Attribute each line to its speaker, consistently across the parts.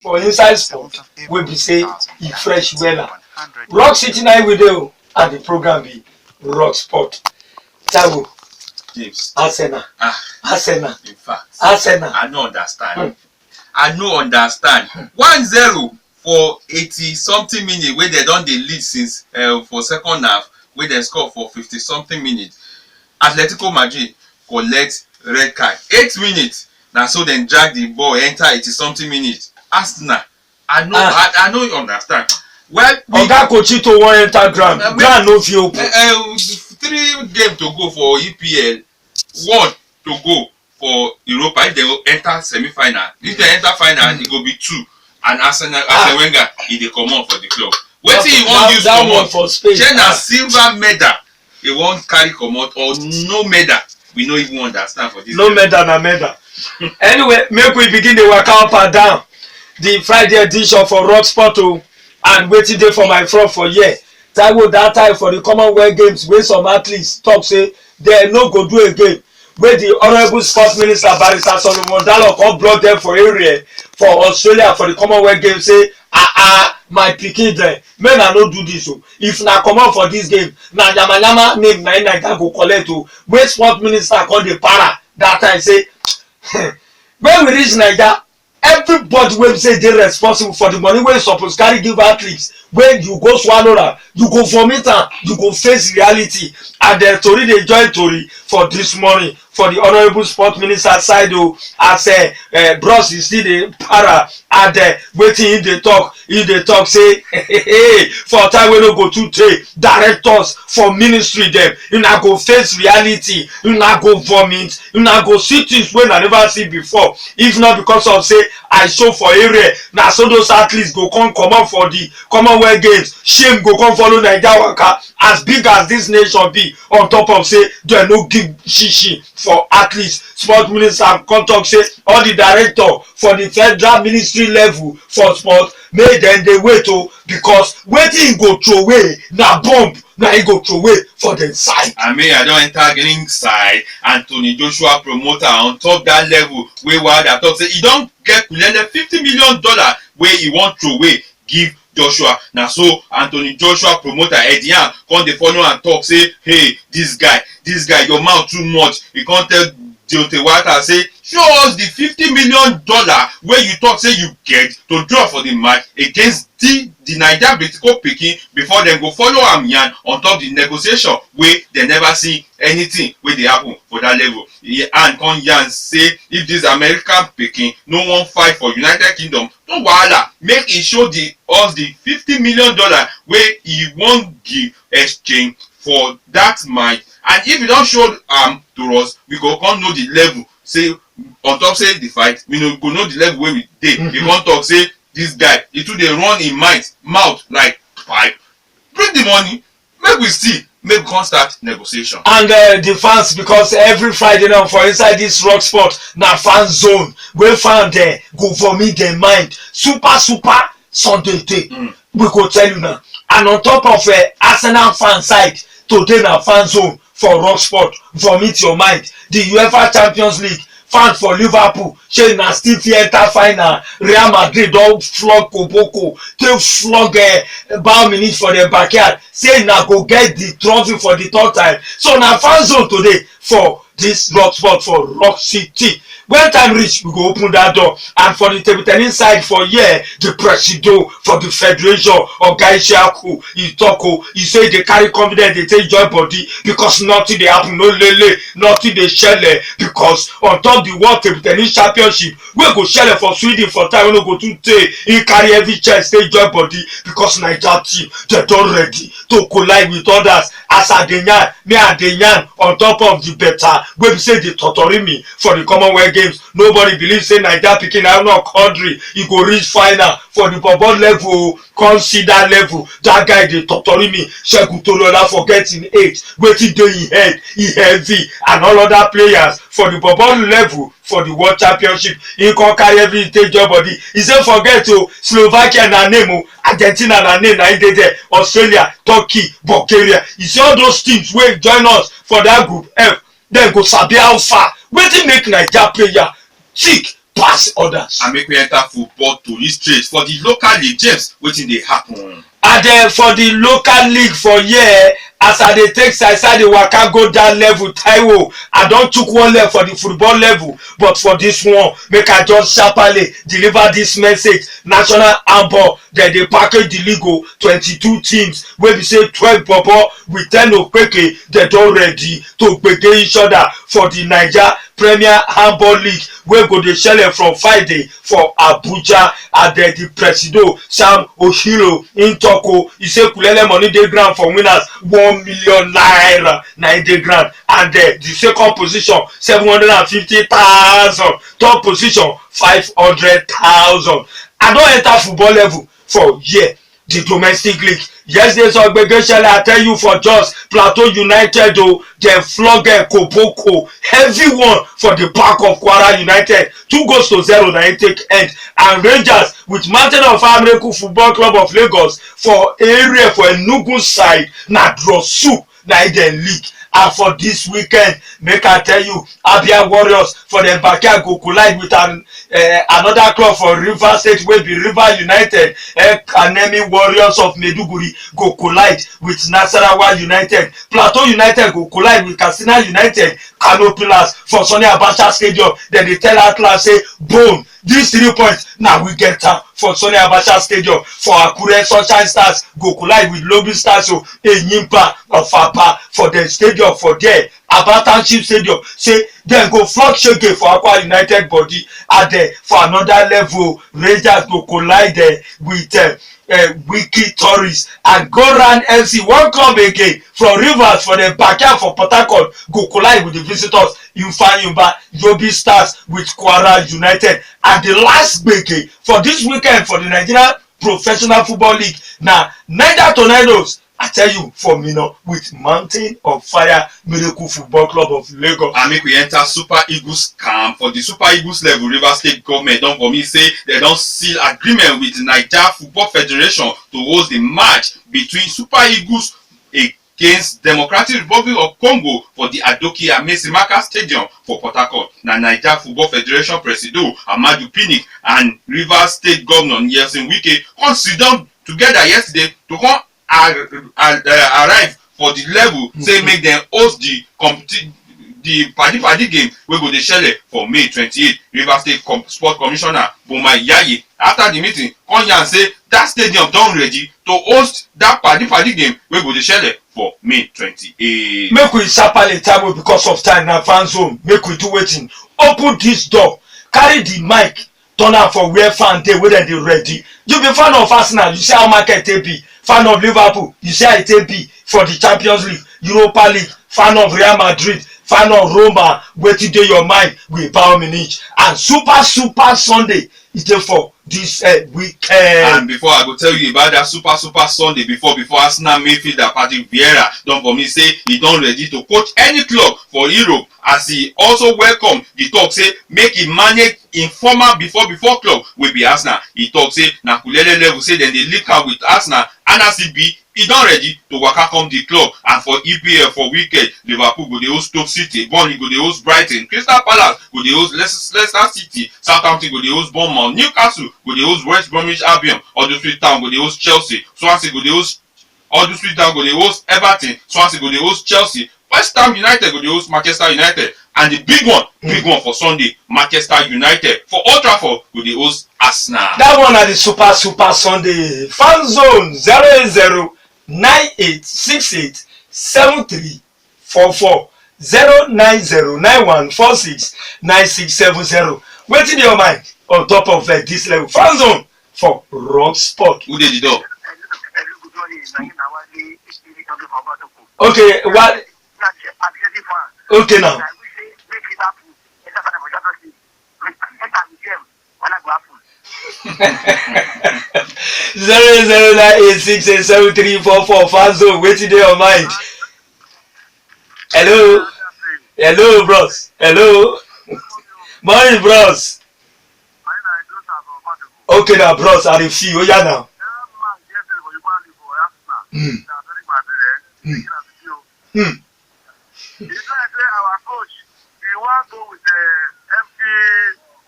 Speaker 1: for inside sport wey be say e fresh wella. Rock City na we dey o, and the program be Rock Sport. Taiwo,
Speaker 2: James.
Speaker 1: Arsenal. Arsenal.
Speaker 2: In fact,
Speaker 1: Arsenal.
Speaker 2: I no understand. I no understand. 1-0 for 80 something minutes wey dem don dey lead since for second half, wey dem score for 50 something minutes. Atletico Madrid collect red card. 8 minutes na so dem drag the ball enter 80 something minutes. Arsenal, I no understand. Well,
Speaker 1: Oga Kochito wan enter ground. Ground no fit open.
Speaker 2: 3 games to go for EPL, 1 to go for Europa. If they enter semi-final, if they enter final, it go be 2. And Arsenal, Arsene Wenger, he dey comot for the club. Wetin he wan use comot? Shey na silver medal he wan carry comot or no medal? We no even understand for this.
Speaker 1: No medal na medal. Anyway, make we begin the waka up and down. The Friday edition for Rock Sport o, and wetin dey for my front for here. Taiwo, that time for the Commonwealth Games wey some athletes talk say dem no go do again, wey the honourable sports minister Barrister Solomon Dalor come block dem for area for Australia for the Commonwealth Games say my pikin dem, make una no do this o. If na comot for this game, na yamayama name na Naija go collect o. Wey sports minister come dey para that time say when we reach Naija, everybody wey say dey responsible for the money wey suppose carry give athletes, when you go swallow am, you go vomit am, you go face reality. And the tori dey join tori for this morning for the honourable sports minister side o, as bros e still dey para and wetin he dey talk. He dey talk say for time wey no go too tey, directors for ministry dem, una go face reality, una go vomit, una go see things wey una never see before. If not because of say I show for area, na so those athletes go come comot for the Commonwealth Games. Shame go come follow Naija waka, as big as this nation be, on top of say dem no give shishi for athletes. Sport minister come talk say all the director for the federal ministry level for sport, make dem dey wait o, because wetin e go throway na bomb, na e go throway for dem side.
Speaker 2: I mean, I don enter green side. Anthony Joshua promoter on top that level wey Wilder talk say e don get $50 million wey e wan throway give Joshua. Na so Anthony Joshua promoter Eddie Hearn come dey follow am talk say, hey, this guy, your mouth too much. He come tell Deontay Wilder say, show us the $50 million wey you talk say you get to draw for the match against the Naija Britiko Pikin before dem go follow am yarn on top the negotiation wey dem never see anything wey dey happen for that level. And come yarn say if this American Pikin no wan fight for United Kingdom, no wahala, make e show us the $50 million wey e wan give exchange for that match. And if you don show am to us, we go come know the level. Say on top say the fight, we no go know the level wey we dey. You come talk say this guy, he too dey run in mouth like pipe. Bring the money, make we see, make we come start negotiation.
Speaker 1: And the fans, because every Friday now for inside this Rock Sport na fan zone, wey fan there go vomit their mind. Super Sunday day, we go tell you now. And on top of Arsenal fan side, today na fan zone for Rock Sport, vomit your mind. The UEFA Champions League, fans for Liverpool, shey na still fit enter final. Real Madrid don flog Koboko, take flog Bayern Munich for their backyard, say na go get the trophy for the 3rd time. So na fan zone today for this Rock Sport for Rock City. When time reach, we go open that door. And for the table tennis side for here, the president for the federation of Gaishaku, he talk, he say they carry confidence, they take joy body, because nothing they happen, no lele, nothing they shell, because on top the world table tennis championship, we go shell for Sweden for time, we no go to take, he carry every chance, take joy body, because Nigeria team, they don't ready to collide with others. As Adenyan, me Adenyan, on top of the better, we say the torturing me for the Commonwealth Games. Nobody believes say Naija Pikin na no country, he go reach final for the football level, consider level. That guy dey torturing me. Segun Toriola forget him age, wetin dey him head, he heavy, and all other players for the football level for the world championship. He come carry everything take your body. He say forget Slovakia na name, Argentina na name, na he dey there, Australia, Turkey, Bulgaria. You see all those teams wey join us for that group F, dem go sabi how far. Wetin make Naija player sick pass others.
Speaker 2: And make we enter football to straight for the local league. James, wetin dey happen?
Speaker 1: And for the local league for here, as I dey take side dey waka go down level, Taiwo, I don chook one leg for the football level, but for this one, make I just sharply deliver this message. National handball, dem dey package the league o, 22 teams wey be say 12 bobo with 10 okpeke, dem don ready to gbege each other for the Naija Premier Handball League wey go dey shele from Friday for Abuja. And the presido Sam Oshiro in Toko, he say kulele money dey ground for winners, 1 million naira na e dey ground. And the second position 750,000, third position 500,000. I don enter football level for here, the domestic league. Yesterday so gbege I tell you for Jos Plateau United o, dem flog Koboko, heavy one for the back of Kwara United, 2-0 na e take end. And Rangers with Mountain of Amereku Football Club of Lagos for area for Enugu side na draw soup na e dem league. And for this weekend, make I tell you, Abia Warriors for the backyard go collide with another club for Rivers State wey be River United. Kanemi Warriors of Maiduguri go collide with Nasarawa United. Plateau United go collide with Katsina United. Kano Pillars for Sani Abacha Stadium. Then they tell Atlas say, boom, these 3 points now we get for Sani Abacha Stadium. For Akure, Sunshine Stars go collide with Lobby Stars, so Enyimba of Aba for the stadium for there. Aba Township Stadium say dem go flog shege for Akwa United body. And for another level, Rangers go collide with Wiki Tourists. And Goran FC won't come again from Rivers for the backyard for Port Harcourt go collide with the visitors Ifeanyi Yobi Stars with Kwara United. And the last gbege for this weekend for the Nigerian Professional Football League na Niger Tornadoes, I tell you, for Minna with Mountain of Fire Miracle Football Club of Lagos.
Speaker 2: And make we enter Super Eagles camp. For the Super Eagles level, Rivers State government don for me say they don seal agreement with Naija Football Federation to host the match between Super Eagles against Democratic Republic of Congo for the Adoki Amesimaka Stadium for Port Harcourt. Na Naija Football Federation Presido Amadu Pinnick and Rivers State Governor Nyesom Wike come sit down together yesterday to come arrive for the level say make dem host the party game wey go dey shele for May 28. Rivers State Sport Commissioner Boma Yaye after the meeting come yarn say that stadium don ready to host that party game wey go dey shele for May 28.
Speaker 1: Make we sharply table because of time na fan zone. Make we do wetin, open this door, carry the mic, turn am for where fan dey wey dem dey ready. You be fan of Arsenal, you see how market take be. Fan of Liverpool, you see how it take be for the Champions League, Europa League. Fan of Real Madrid, fan of Roma, wetin dey your mind with Bayern Munich. And super Sunday e dey for this weekend.
Speaker 2: And before I go tell you about that super Sunday, before Arsenal midfielder Patrick Vieira don for me say he don ready to coach any club for Europe, as he also welcome the talk say make he manage im former before club wey be Arsenal. He talk say na kulele level say dem dey link am with Arsenal, and as e be, he don ready to waka come the club. And for EPL for weekend, Liverpool go dey host Stoke City, Burnley go dey host Brighton, Crystal Palace go dey host Leicester City, Southampton go dey host Bournemouth, Newcastle go dey host West Bromwich Albion, Huddersfield Town go dey host Chelsea, Swansea go dey host Huddersfield Town go dey host Everton, Swansea go dey host Chelsea, West Ham United go dey host Manchester United, and the big one for Sunday, Manchester United for Old Trafford go dey host Arsenal.
Speaker 1: That one na the super Sunday. Fan zone 08098687344 09091469670. Wetin dey your mind on top of this level? Fan zone for Rock Sport.
Speaker 2: Who dey the door?
Speaker 1: Okay, what? Okay now. 09098687344 fan zone. Wetin dey your mind? Hello bros. Hello morning bros. Okay now bros, I dey feel oya now.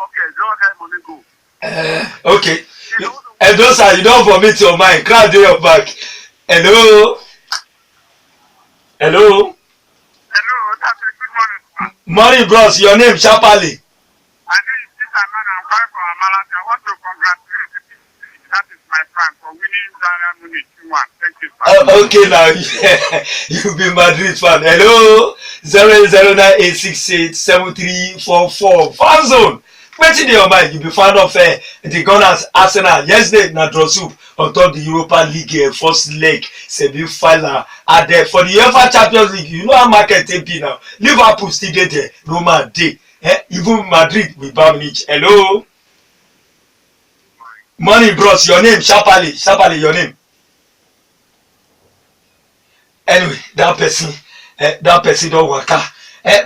Speaker 3: pocket. Don't carry money go.
Speaker 1: Okay. And those are you don't vomit your mind. Crowd in your back. Hello. Hello.
Speaker 3: Hello, that's a good morning, sir.
Speaker 1: Morning, bros. Your name, Chapali.
Speaker 3: I know you see that man. I'm calling from Amalati. I want to congratulate you. That is my friend for winning Bayern Munich 2-1. Thank you, sir.
Speaker 1: Okay, now you be Madrid fan. Hello. 08098687344. Fan zone. Wetin dey your mind? You be fan of the Gunners Arsenal. Yesterday na draw soup on top the Europa League first leg semi-final. And for the UEFA Champions League, you know how market take be now. Liverpool still dey there, Roma dey. Even Madrid with Bayern Munich. Hello. Morning, bros. Your name, Sharply. Sharply, your name. Anyway, that person don waka.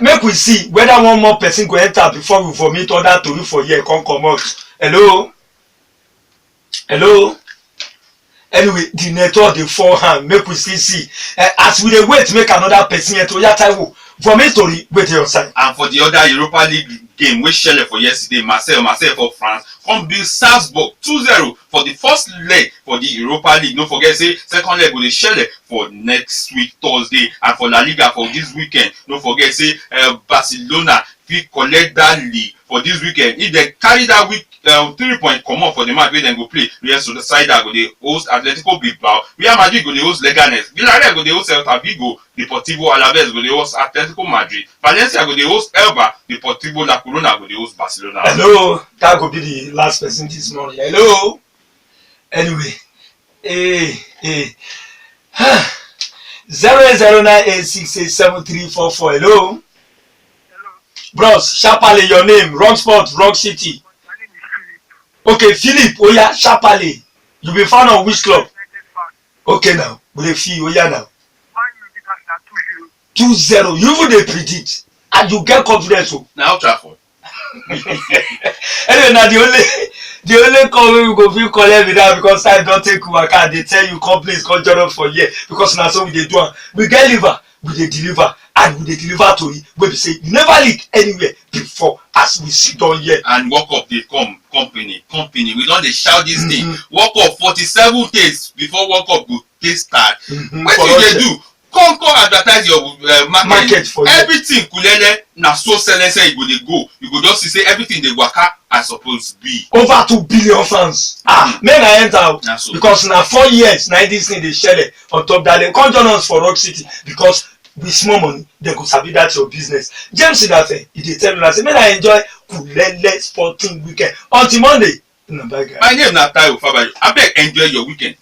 Speaker 1: Make we see whether one more person go enter before we vomit other tori for here come comot. Hello. Hello. Anyway, the network dey fall hand. Make we still see. As we dey wait make another person enter. Oya Taiwo, vomit tori wait your side.
Speaker 2: And for the other Europa League game wey shele for yesterday, Marseille for France come beat Salzburg 2-0 for the first leg for the Europa League. No forget say second leg go dey shele for next week Thursday, and for La Liga for this weekend. No forget say Barcelona fit collect that league for this weekend. If they carry that week 3 point comot for the match wey dem go play, Real Sociedad go dey host Atletico Bilbao, Real Madrid go dey host Leganes, Villarreal go dey host Celta Vigo, Deportivo Alaves go dey host Atletico Madrid, Valencia go dey host Elba, Deportivo La Corona go dey host Barcelona.
Speaker 1: Hello, that go be the last person this morning. Hello. Anyway, 08098687344. Hello. Bros, Sharply, your name, Rock Sport, Rock City.
Speaker 3: My name is Philip.
Speaker 1: Okay, Philip, Oya, Sharply. You be fan of which club? Okay now, we dey feel Oya now. 2-0. You even dey predict and you get confidence o.
Speaker 2: Na Old Trafford.
Speaker 1: Anyway, na the only call wey we go fit collect be that because time don take waka. Dey tell you companies come join us for here because na so we dey do am. We get liver, we dey deliver, and we dey deliver to you wey be say you never leak anywhere before as we sit down here.
Speaker 2: And World Cup dey come, company. We don dey shout this thing. World Cup 47 days before World Cup go take start. Wetin you dey do? Come advertise your market
Speaker 1: for
Speaker 2: everything kulele na so silence you go dey go. You go just see say everything dey waka as suppose be.
Speaker 1: Over 2 billion fans. Make I enter
Speaker 2: So.
Speaker 1: because na 4 years na this thing dey shele on top that. Come join us for Rock City because with small money they go sabi that your business. James Sidafe, he dey tell me say make I enjoy kulele sporting weekend until Monday.
Speaker 2: My name na Taiwo Fabayo. Abeg enjoy your weekend.